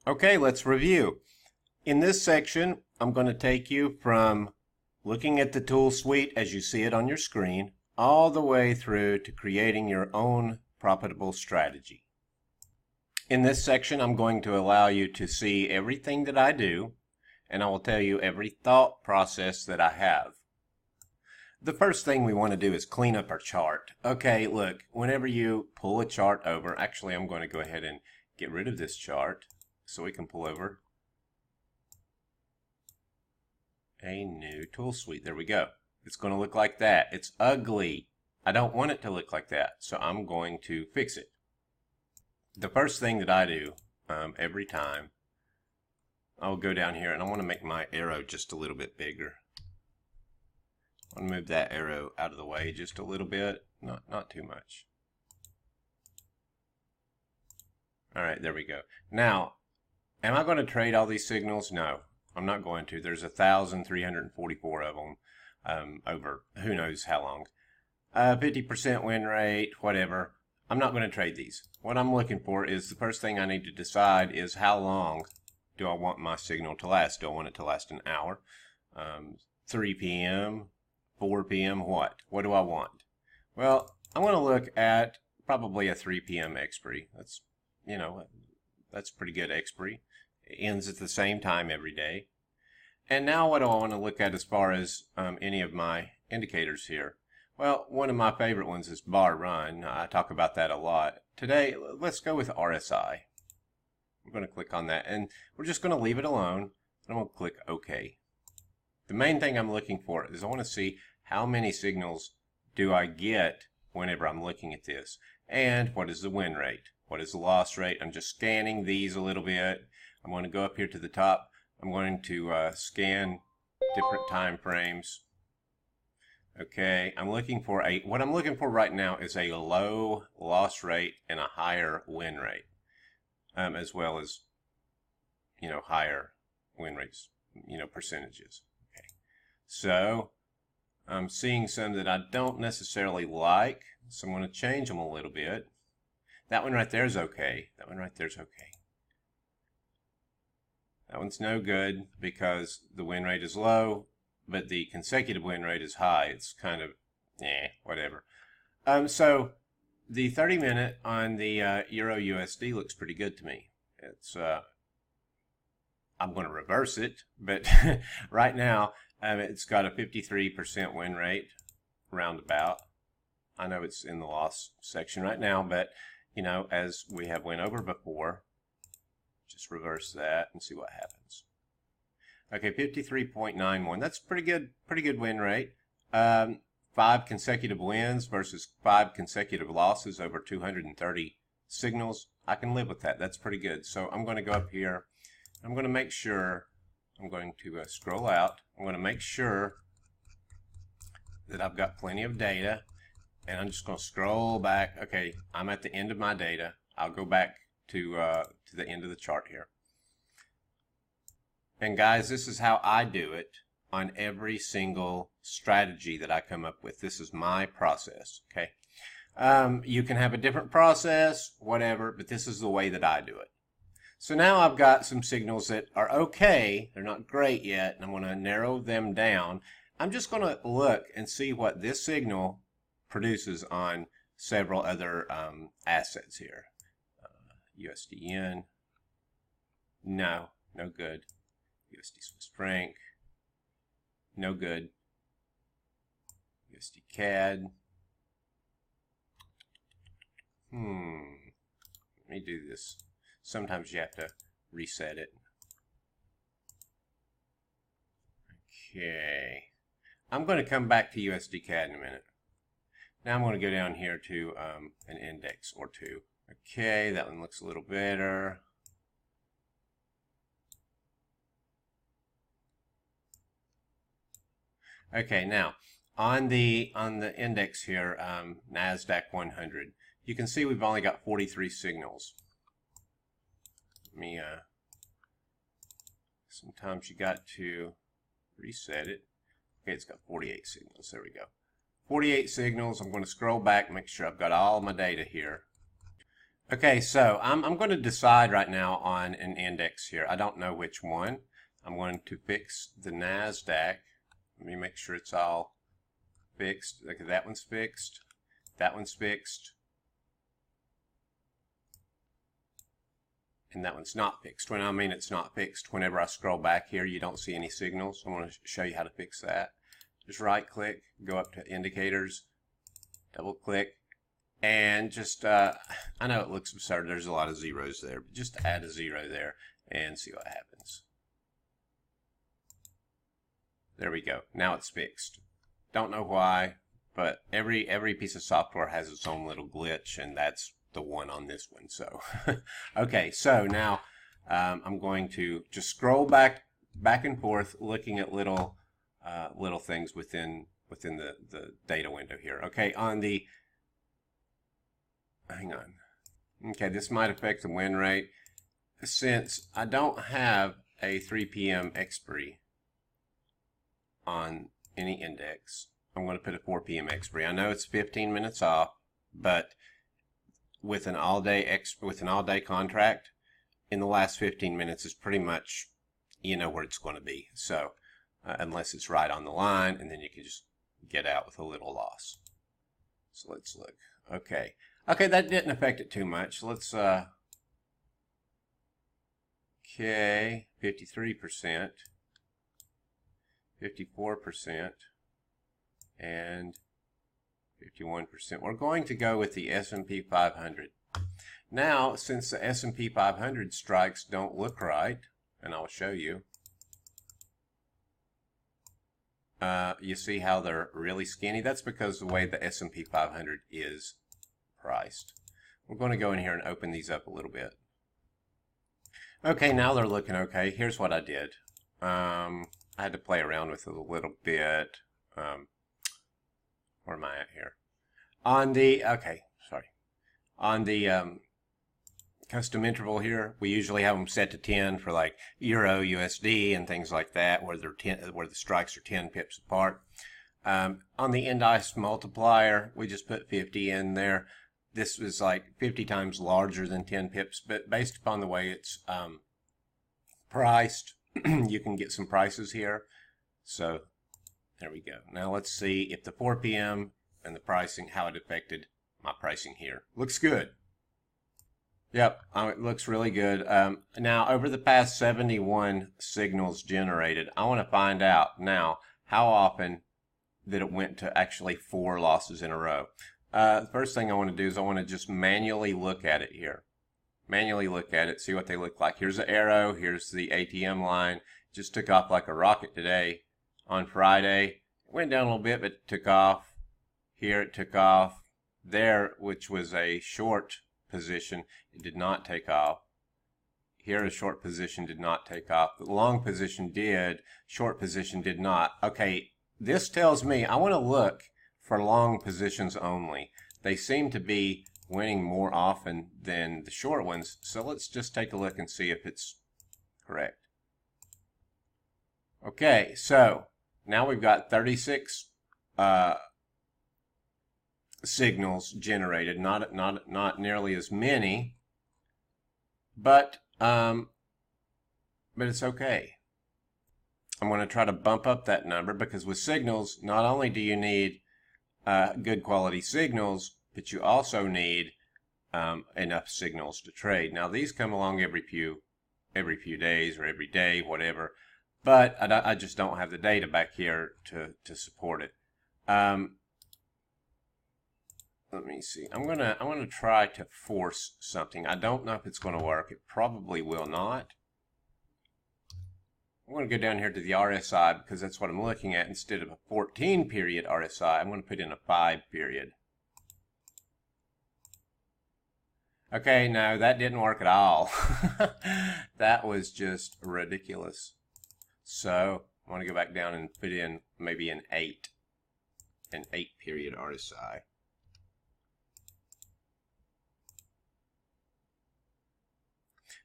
Okay, let's review. In this section, I'm going to take you from looking at the tool suite as you see it on your screen, all the way through to creating your own profitable strategy. In this section, I'm going to allow you to see everything that I do, and I will tell you every thought process that I have. The first thing we want to do is clean up our chart. Okay, look, whenever you pull a chart over, actually I'm going to go ahead and get rid of this chart so we can pull over a new tool suite. There we go. It's going to look like that. It's ugly. I don't want it to look like that, so I'm going to fix it. The first thing that I do every time, I'll go down here and I want to make my arrow just a little bit bigger. I want to move that arrow out of the way just a little bit, not too much. Alright, there we go. Now, am I going to trade all these signals? No, I'm not going to. There's 1,344 of them over who knows how long. 50% win rate, whatever. I'm not going to trade these. What I'm looking for is the first thing I need to decide is how long do I want my signal to last? Do I want it to last an hour? 3 p.m., 4 p.m., what? What do I want? Well, I want to look at probably a 3 p.m. expiry. That's, that's pretty good expiry. It ends at the same time every day. And now what do I want to look at as far as any of my indicators here? Well, one of my favorite ones is bar run. I talk about that a lot. Today, let's go with RSI. I'm going to click on that, and we're just going to leave it alone. I'm going to click OK. The main thing I'm looking for is I want to see how many signals do I get whenever I'm looking at this, and what is the win rate? What is the loss rate? I'm just scanning these a little bit. I'm going to go up here to the top. I'm going to scan different time frames. Okay, what I'm looking for right now is a low loss rate and a higher win rate, as well as, higher win rates, percentages. Okay, so I'm seeing some that I don't necessarily like, so I'm going to change them a little bit. That one right there is okay. That one right there is okay. That one's no good because the win rate is low, but the consecutive win rate is high. It's kind of, whatever. So the 30-minute on the Euro USD looks pretty good to me. It's I'm going to reverse it, but right now it's got a 53% win rate, roundabout. I know it's in the loss section right now, but as we have went over before, just reverse that and see what happens. Okay, 53.91. That's pretty good win rate. 5 consecutive wins versus 5 consecutive losses over 230 signals. I can live with that. That's pretty good. So I'm going to go up here. I'm going to make sure, I'm going to scroll out. I'm going to make sure that I've got plenty of data. And I'm just going to scroll back. Okay, I'm at the end of my data. I'll go back to the end of the chart here. And guys, this is how I do it on every single strategy that I come up with. This is my process, okay? You can have a different process, whatever, but this is the way that I do it. So now I've got some signals that are okay. They're not great yet, and I'm going to narrow them down. I'm just going to look and see what this signal produces on several other assets here. USD-Yen, no good. USD Swiss franc, no good. USD CAD, let me do this. Sometimes you have to reset it. Okay, I'm going to come back to USD CAD in a minute. Now I'm going to go down here to an index or two. Okay, that one looks a little better. Okay, now on the index here, NASDAQ 100, you can see we've only got 43 signals. Let me sometimes you got to reset it. Okay, it's got 48 signals. There we go. 48 signals. I'm going to scroll back, make sure I've got all my data here. Okay, so I'm going to decide right now on an index here. I don't know which one. I'm going to fix the NASDAQ. Let me make sure it's all fixed. Okay, that one's fixed. That one's fixed. And that one's not fixed. When I mean it's not fixed, whenever I scroll back here, you don't see any signals. I want to show you how to fix that. Just right click, go up to indicators, double click, and just, I know it looks absurd, there's a lot of zeros there, but just add a 0 there and see what happens. There we go. Now it's fixed. Don't know why, but every piece of software has its own little glitch, and that's the one on this one. So, okay, so now I'm going to just scroll back and forth, looking at little things within the data window here. Okay, on the hang on. Okay, this might affect the win rate. Since I don't have a 3 p.m. expiry on any index, I'm going to put a 4 p.m. expiry. I know it's 15 minutes off, but with an all-day contract, in the last 15 minutes is pretty much, you know, where it's going to be. So unless it's right on the line, and then you can just get out with a little loss. So let's look. Okay, that didn't affect it too much. Let's okay, 53%, 54%, and 51%. We're going to go with the S&P 500. Now, since the S&P 500 strikes don't look right, and I'll show you, you see how they're really skinny? That's because of the way the S&P 500 is priced. We're going to go in here and open these up a little bit. Okay, now they're looking okay. Here's what I did. I had to play around with it a little bit. Where am I at here? On the, on the custom interval here, we usually have them set to 10 for like Euro, USD, and things like that, where the strikes are 10 pips apart. On the indice multiplier, we just put 50 in there. This was like 50 times larger than 10 pips, but based upon the way it's priced, you can get some prices here. So there we go. Now let's see if the 4 p.m. and the pricing, how it affected my pricing here. Looks good. Yep, it looks really good. Now, over the past 71 signals generated, I want to find out now how often that it went to actually 4 losses in a row. The first thing I want to do is I want to just manually look at it here. Manually look at it, see what they look like. Here's the arrow, here's the ATM line. Just took off like a rocket today. On Friday, it went down a little bit, but it took off. Here it took off. There, which was a short position, it did not take off. Here a short position did not take off. The long position did, short position did not. Okay, this tells me I want to look for long positions only. They seem to be winning more often than the short ones, so let's just take a look and see if it's correct. Okay, so now we've got 36 signals generated, not nearly as many, but it's okay. I'm going to try to bump up that number, because with signals, not only do you need good quality signals, but you also need enough signals to trade. Now these come along every few days or every day, whatever, but I just don't have the data back here to support it. Let me see. I'm gonna try to force something. I don't know if it's going to work. It probably will not. I'm going to go down here to the RSI, because that's what I'm looking at. Instead of a 14 period RSI, I'm going to put in a 5 period. Okay, no, that didn't work at all. That was just ridiculous. So I want to go back down and put in maybe an 8 period RSI.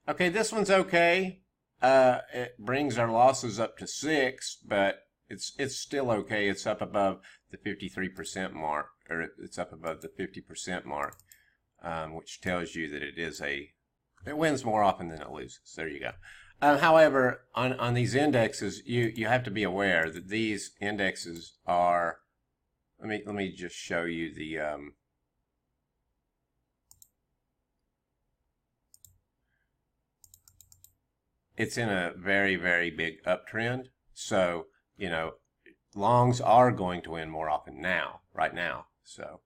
Okay, this one's okay. It brings our losses up to 6, but it's still okay. It's up above the 53% mark, or it's up above the 50% mark. which tells you that it wins more often than it loses. There you go. However, on these indexes, you have to be aware that these indexes are. Let me just show you the. It's in a very, very big uptrend, so longs are going to win more often right now. So.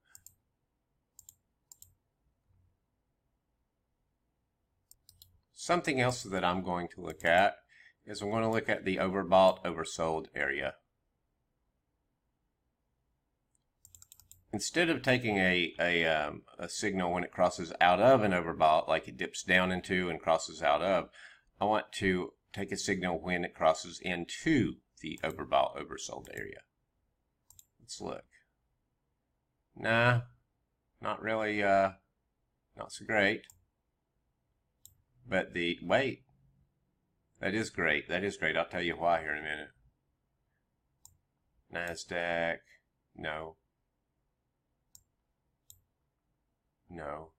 Something else that I'm going to look at is I'm going to look at the overbought, oversold area. Instead of taking a signal when it crosses out of an overbought, like it dips down into and crosses out of, I want to take a signal when it crosses into the overbought, oversold area. Let's look. Nah, not really, not so great. But wait, that is great. That is great. I'll tell you why here in a minute. NASDAQ, no. No.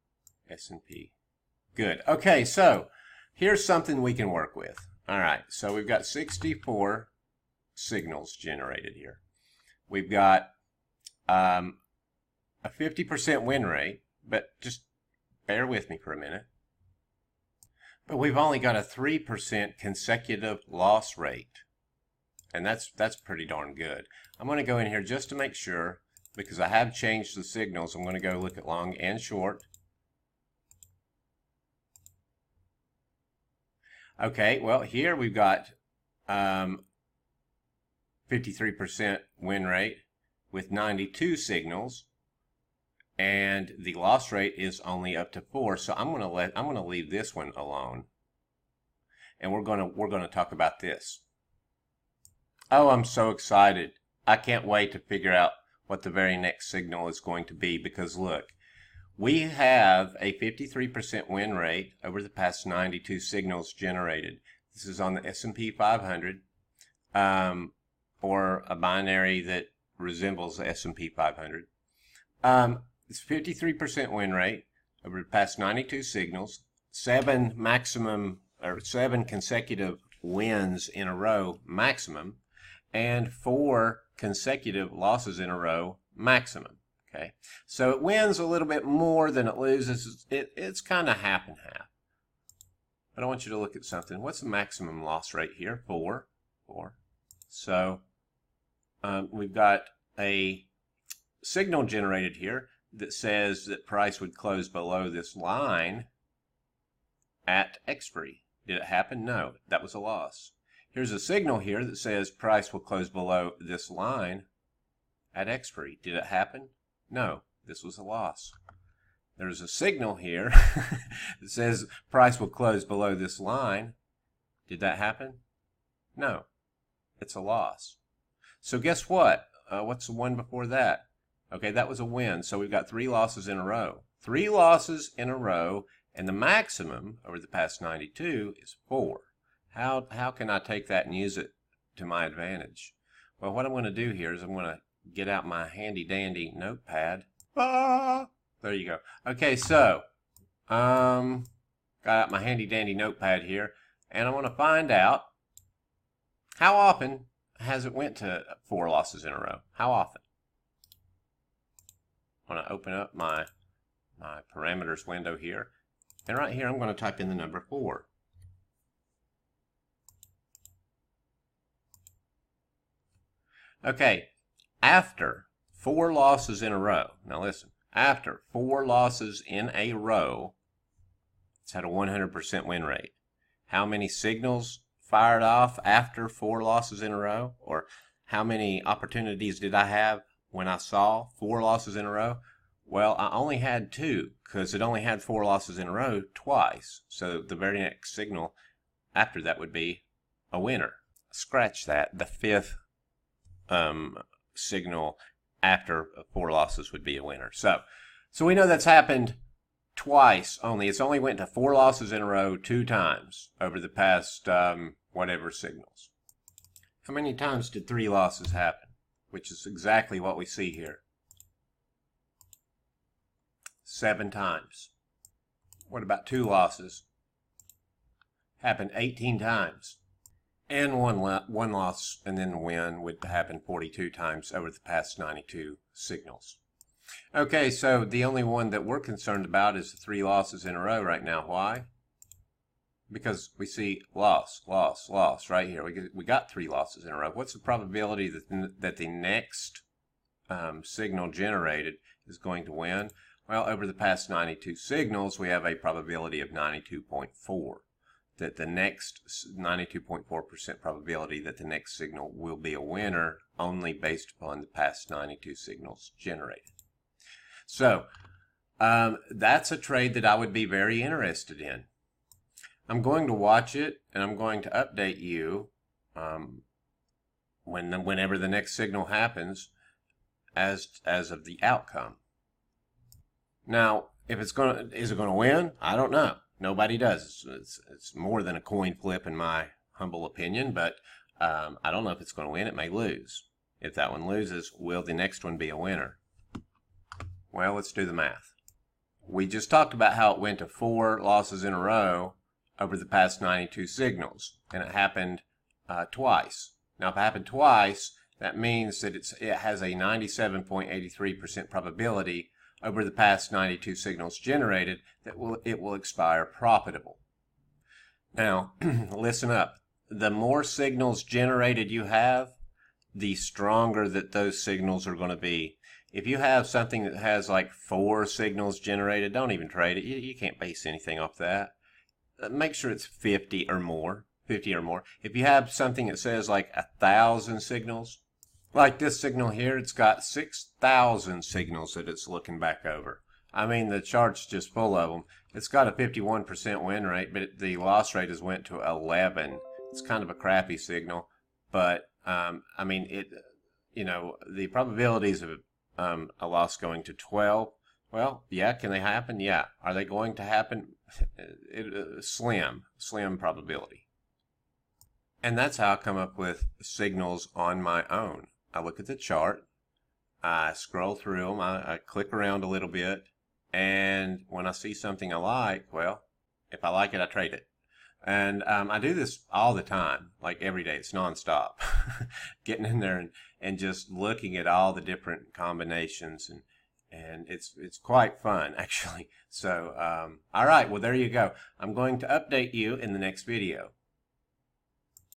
S&P. Good. Okay, so here's something we can work with. All right, so we've got 64 signals generated here. We've got a 50% win rate, but just bear with me for a minute. But we've only got a 3% consecutive loss rate. And that's pretty darn good. I'm going to go in here just to make sure, because I have changed the signals. I'm going to go look at long and short. Okay, well, here we've got 53% win rate with 92 signals. And the loss rate is only up to 4, so I'm going to leave this one alone, and we're going to talk about this. Oh, I'm so excited! I can't wait to figure out what the very next signal is going to be, because look, we have a 53% win rate over the past 92 signals generated. This is on the S&P 500, or a binary that resembles the S&P 500. It's 53% win rate over the past 92 signals, 7 consecutive wins in a row maximum, and 4 consecutive losses in a row maximum. Okay, so it wins a little bit more than it loses. It's kind of half and half. But I want you to look at something. What's the maximum loss rate here? 4. So we've got a signal generated here that says that price would close below this line at expiry. Did it happen? No, that was a loss. Here's a signal here that says price will close below this line at expiry. Did it happen? No, this was a loss. There's a signal here that says price will close below this line. Did that happen? No, it's a loss. So guess what? What's the one before that? Okay, that was a win. So we've got 3 losses in a row. 3 losses in a row, and the maximum over the past 92 is 4. How can I take that and use it to my advantage? Well, what I'm going to do here is I'm going to get out my handy dandy notepad. There you go. Okay, so got out my handy dandy notepad here, and I want to find out how often has it went to 4 losses in a row. How often? I'm going to open up my parameters window here, and right here I'm going to type in the number 4. Okay, after 4 losses in a row, now listen, after 4 losses in a row, it's had a 100% win rate. How many signals fired off after 4 losses in a row? Or how many opportunities did I have when I saw 4 losses in a row? Well, I only had 2, because it only had 4 losses in a row twice. So the very next signal after that would be a winner. Scratch that. The 5th signal after 4 losses would be a winner. So we know that's happened twice only. It's only went to 4 losses in a row 2 times over the past whatever signals. How many times did 3 losses happen? Which is exactly what we see here. 7 times. What about 2 losses? Happened 18 times. And one loss and then the win would happen 42 times over the past 92 signals. Okay, so the only one that we're concerned about is the 3 losses in a row right now. Why? Because we see loss, loss, loss right here. We got 3 losses in a row. What's the probability that the next signal generated is going to win? Well, over the past 92 signals, we have a probability of 92.4. That the next 92.4% probability that the next signal will be a winner only based upon the past 92 signals generated. So that's a trade that I would be very interested in. I'm going to watch it and I'm going to update you whenever the next signal happens as of the outcome. Now, if is it going to win? I don't know. Nobody does. It's more than a coin flip in my humble opinion, but I don't know if it's going to win. It may lose. If that one loses, will the next one be a winner? Well, let's do the math. We just talked about how it went to 4 losses in a row over the past 92 signals, and it happened twice. Now, if it happened twice, that means that it has a 97.83% probability over the past 92 signals generated that it will expire profitable. Now, listen up. The more signals generated you have, the stronger that those signals are going to be. If you have something that has like 4 signals generated, don't even trade it. You can't base anything off that. Make sure it's 50 or more. 50 or more. If you have something that says like 1,000 signals, like this signal here, it's got 6,000 signals that it's looking back over. I mean, the chart's just full of them. It's got a 51% win rate, but the loss rate has went to 11. It's kind of a crappy signal, but I mean, the probabilities of a loss going to 12, well, yeah, can they happen? Yeah. Are they going to happen? Slim probability. And that's how I come up with signals on my own. I look at the chart, I scroll through them, I click around a little bit, and when I see something I like, well, if I like it, I trade it. And I do this all the time, like every day. It's nonstop. Getting in there and just looking at all the different combinations, and it's quite fun, actually. So, all right, well, there you go. I'm going to update you in the next video.